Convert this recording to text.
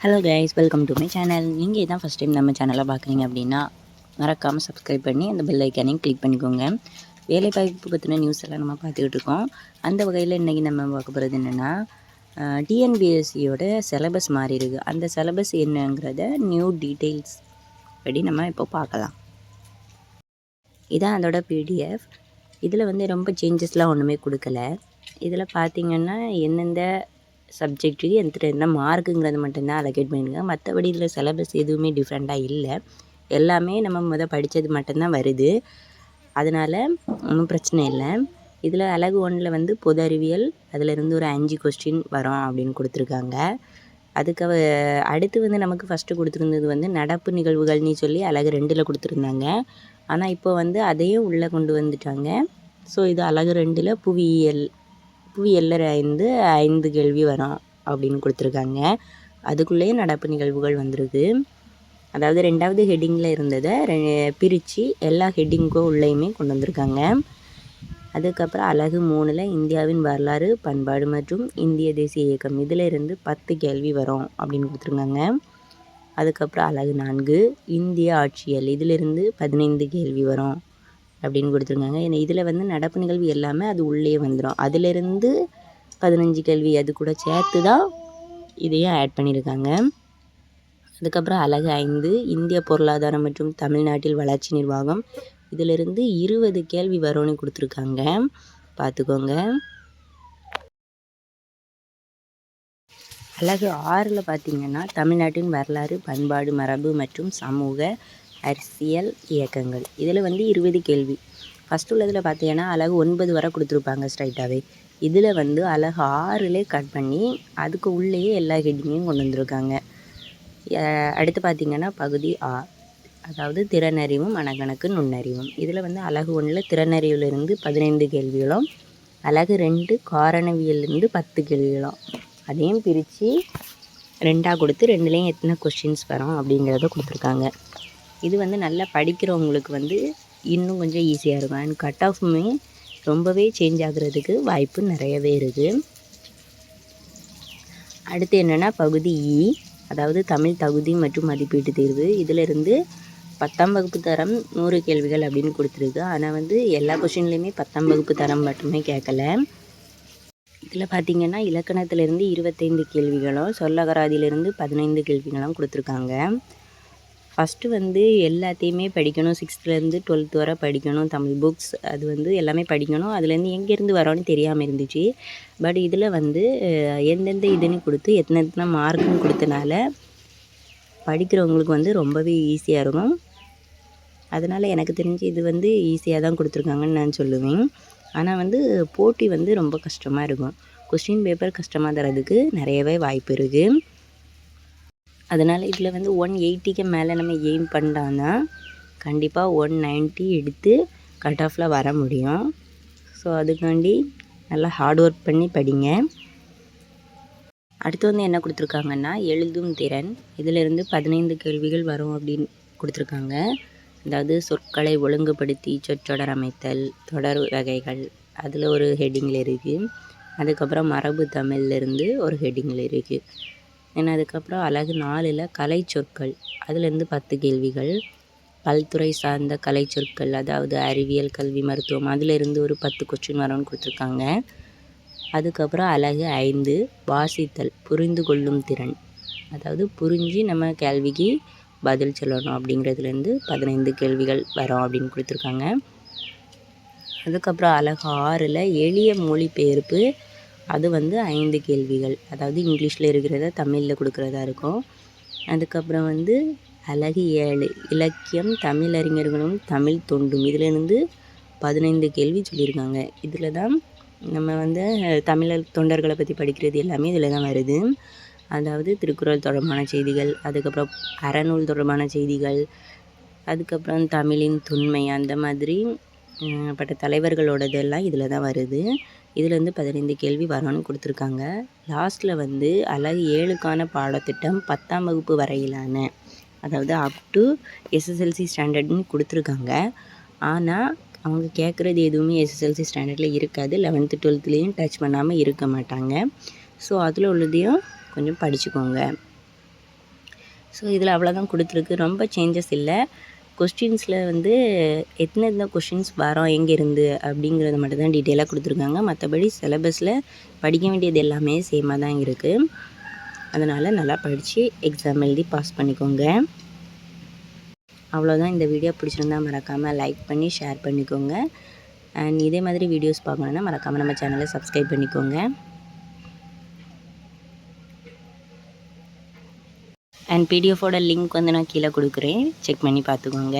Hello guys, welcome to my channel. நீங்கள் இதான் first time நம்ம சேனலை பார்க்குறீங்க அப்படின்னா மறக்காமல் சப்ஸ்கிரைப் பண்ணி அந்த பெல் ஐக்கானையும் கிளிக் பண்ணிக்கோங்க. வேலைவாய்ப்பு பற்றின நியூஸ் எல்லாம் நம்ம பார்த்துக்கிட்டு இருக்கோம். அந்த வகையில் இன்றைக்கி நம்ம பார்க்க போகிறது என்னென்னா, டிஎன்பிஎஸ்சியோட சிலபஸ் மாறி இருக்குது. அந்த சிலபஸ் என்னங்கிறத நியூ டீட்டெயில்ஸ் படி நம்ம இப்போ பார்க்கலாம். இதான் அதோட பிடிஎஃப். இதில் ரொம்ப சேஞ்சஸ்லாம் ஒன்றுமே கொடுக்கல. இதில் பார்த்திங்கன்னா எந்தெந்த சப்ஜெக்ட்டுக்கு எந்த மார்க்குங்கிறது மட்டும்தான் அலோகேட் பண்ணியிருக்காங்க. மற்றபடி இதில் சிலபஸ் எதுவுமே டிஃப்ரெண்ட்டாக இல்லை. எல்லாமே நம்ம படித்தது மட்டும்தான் வருது. அதனால் ஒன்றும் பிரச்சனை இல்லை. இதில் அலகு 1ல் பொது அறிவியல், அதிலிருந்து ஒரு 5 கொஸ்டின் வரும் அப்படின்னு கொடுத்துருக்காங்க. அதுக்கு அடுத்து நமக்கு ஃபஸ்ட்டு கொடுத்துருந்தது நடப்பு நிகழ்வுகள்னு சொல்லி அலகு 2ல் கொடுத்துருந்தாங்க. ஆனால் இப்போ அதையும் உள்ளே கொண்டு வந்துட்டாங்க. ஸோ இது அலகு 2ல் புவியியலில் 5 கேள்வி வரும் அப்படின்னு கொடுத்துருக்காங்க. அதுக்குள்ளேயே நடப்பு நிகழ்வுகள் வந்திருக்கு. அதாவது 2வது ஹெட்டிங்கில் இருந்ததை பிரித்து எல்லா ஹெட்டிங்க்கும் உள்ளேயுமே கொண்டு வந்திருக்காங்க. அதுக்கப்புறம் அலகு 3ல் இந்தியாவின் வரலாறு, பண்பாடு மற்றும் இந்திய தேசிய இயக்கம், இதில் இருந்து 10 கேள்வி வரும் அப்படின்னு கொடுத்துருக்காங்க. அதுக்கப்புறம் அலகு 4 இந்திய ஆட்சியல், இதிலிருந்து 15 கேள்வி வரும் அப்படின்னு கொடுத்துருக்காங்க. ஏன்னா இதில் நடப்பு நிகழ்வு எல்லாமே அது உள்ளே வந்துடும். அதிலிருந்து 15 கேள்வி அது கூட சேர்த்து தான் இதையும் ஆட் பண்ணியிருக்காங்க. அதுக்கப்புறம் அலகு 5 இந்திய பொருளாதாரம் மற்றும் தமிழ்நாட்டில் வளர்ச்சி நிர்வாகம், இதிலிருந்து 20 கேள்வி வரும்னு கொடுத்துருக்காங்க. பார்த்துக்கோங்க. அலகு 6ல் பார்த்திங்கன்னா தமிழ்நாட்டின் வரலாறு, பண்பாடு, மரபு மற்றும் சமூக அரசியல் இயக்கங்கள், இதில் 20 கேள்வி. ஃபஸ்ட்டு உள்ளதில் பார்த்தீங்கன்னா அலகு 9 வரை கொடுத்துருப்பாங்க ஸ்ட்ரைட்டாகவே. இதில் அலகு 6லே கட் பண்ணி அதுக்கு உள்ளேயே எல்லா ஹெட்டிங்கையும் கொண்டு வந்திருக்காங்க. அடுத்து பார்த்திங்கன்னா பகுதி ஆ, அதாவது திறனறிவும் மனக்கணக்கு நுண்ணறிவும், இதில் அலகு 1ல் திறனறிவிலிருந்து 15 கேள்விகளும், அலகு 2 காரணவியலிருந்து 10 கேள்விகளும், அதையும் பிரித்து 2ஆக கொடுத்து 2லேயும் எத்தனை கொஸ்டின்ஸ் வரும் அப்படிங்கிறத கொடுத்துருக்காங்க. இது நல்லா படிக்கிறவங்களுக்கு இன்னும் கொஞ்சம் ஈஸியாக இருக்கும். அண்ட் கட் ஆஃபுமே ரொம்பவே சேஞ்ச் ஆகுறதுக்கு வாய்ப்பு நிறையவே இருக்குது. அடுத்து என்னென்னா பகுதி இ, அதாவது தமிழ் தகுதி மற்றும் மதிப்பீட்டு தேர்வு, இதிலிருந்து 10ஆம் வகுப்பு தரம் 100 கேள்விகள் அப்படின்னு கொடுத்துருக்கு. ஆனால் எல்லா கொஷின்லேயுமே 10ஆம் வகுப்பு தரம் மட்டுமே கேட்கல. இதில் பார்த்திங்கன்னா இலக்கணத்திலிருந்து 25 கேள்விகளும், சொல்லகராதியிலிருந்து 15 கேள்விகளும் கொடுத்துருக்காங்க. ஃபஸ்ட்டு எல்லாத்தையுமே படிக்கணும். 6th-லேருந்து 12th வரை படிக்கணும். தமிழ் புக்ஸ் அது எல்லாமே படிக்கணும். அதுலேருந்து எங்கேருந்து வரோன்னு தெரியாமல் இருந்துச்சு. பட் இதில் எந்தெந்த இதுன்னு கொடுத்து எத்தனை மார்க்குன்னு கொடுத்தனால படிக்கிறவங்களுக்கு ரொம்பவே ஈஸியாக இருக்கும். அதனால் எனக்கு தெரிஞ்சு இது ஈஸியாக தான் கொடுத்துருக்காங்கன்னு நான் சொல்லுவேன். ஆனால் போட்டி ரொம்ப கஷ்டமாக இருக்கும். கொஸ்டின் பேப்பர் கஷ்டமாக தரதுக்கு நிறையவே வாய்ப்பு இருக்குது. அதனால் இதில் 180க்கு மேலே நம்ம எய்ம் பண்ணான்னா கண்டிப்பாக 190 எடுத்து கட் ஆஃபில் வர முடியும். ஸோ அதுக்காண்டி நல்லா ஹார்ட் ஒர்க் பண்ணி படிங்க. அடுத்து என்ன கொடுத்துருக்காங்கன்னா எழுதும் திறன், இதிலிருந்து 15 கேள்விகள் வரும் அப்படின்னு கொடுத்துருக்காங்க. அதாவது சொற்களை ஒழுங்குபடுத்தி சொற்றொடர் அமைத்தல், தொடர் வகைகள், அதில் ஒரு ஹெட்டிங்கில் இருக்குது. அதுக்கப்புறம் மரபு தமிழ்லேருந்து ஒரு ஹெட்டிங்கில் இருக்குது. அதுக்கப்புறம் அலகு 4ல் கலை சொற்கள், அதுலேருந்து 10 கேள்விகள், பல்துறை சார்ந்த கலை சொற்கள், அதாவது அறிவியல், கல்வி, மருத்துவம், அதிலிருந்து ஒரு 10 கொஸ்டின் வரும்னு கொடுத்துருக்காங்க. அதுக்கப்புறம் அலகு 5 வாசித்தல், புரிந்து கொள்ளும் திறன், அதாவது புரிஞ்சு நம்ம கேள்விக்கு பதில் சொல்லணும் அப்படிங்கிறதுலேருந்து 15 கேள்விகள் வரும் அப்படின்னு கொடுத்துருக்காங்க. அதுக்கப்புறம் அலகு 6ல் எளிய மொழிபெயர்ப்பு, அது 5 கேள்விகள், அதாவது இங்கிலீஷில் இருக்கிறத தமிழில் கொடுக்குறதா இருக்கும். அதுக்கப்புறம் அலகு 7 இலக்கியம், தமிழறிஞர்களும் தமிழ் தொண்டும், இதிலிருந்து 15 கேள்வி சொல்லியிருக்காங்க. இதில் தான் நம்ம தமிழர் தொண்டர்களை பற்றி படிக்கிறது எல்லாமே இதில் தான் வருது. அதாவது திருக்குறள் தொடர்பான செய்திகள், அதுக்கப்புறம் அறநூல் தொடர்பான செய்திகள், அதுக்கப்புறம் தமிழின் தொன்மை, அந்த மாதிரி பட்ட தலைவர்களோடதெல்லாம் இதில் தான் வருது. இதிலேருந்து 15 கேள்வி வரும்னு கொடுத்துருக்காங்க. லாஸ்ட்டில் அலகு 7க்கான பாடத்திட்டம் 10ஆம் வகுப்பு வரையிலான, அதாவது அப் டு எஸ்எஸ்எல்சி ஸ்டாண்டர்ட்னு கொடுத்துருக்காங்க. ஆனால் அவங்க கேட்குறது எதுவுமே எஸ்எஸ்எல்சி ஸ்டாண்டர்டில் இருக்காது. 11th 12thலேயும் டச் பண்ணாமல் இருக்க மாட்டாங்க. ஸோ அதில் உள்ளதையும் கொஞ்சம் படிச்சுக்கோங்க. ஸோ இதில் அவ்வளோதான் கொடுத்துருக்கு, ரொம்ப சேஞ்சஸ் இல்லை. கொஸ்டின்ஸில் வந்து எத்தனை கொஷின்ஸ் வரோம் எங்கேருந்து அப்படிங்கிறத மட்டும் தான் டீட்டெயிலாக கொடுத்துருக்காங்க. மற்றபடி சிலபஸில் படிக்க வேண்டியது எல்லாமே சேமாக தான் இருக்குது. அதனால் நல்லா படித்து எக்ஸாம் எழுதி பாஸ் பண்ணிக்கோங்க. அவ்வளோதான். இந்த வீடியோ பிடிச்சிருந்தா மறக்காமல் லைக் பண்ணி ஷேர் பண்ணிக்கோங்க. அண்ட் இதே மாதிரி வீடியோஸ் பார்க்கணுன்னா மறக்காமல் நம்ம சேனலை சப்ஸ்கிரைப் பண்ணிக்கோங்க. அண்ட் பிடிஎஃபோட லிங்க் வந்து நான் கீழே கொடுக்குறேன், செக் பண்ணி பார்த்துக்கோங்க.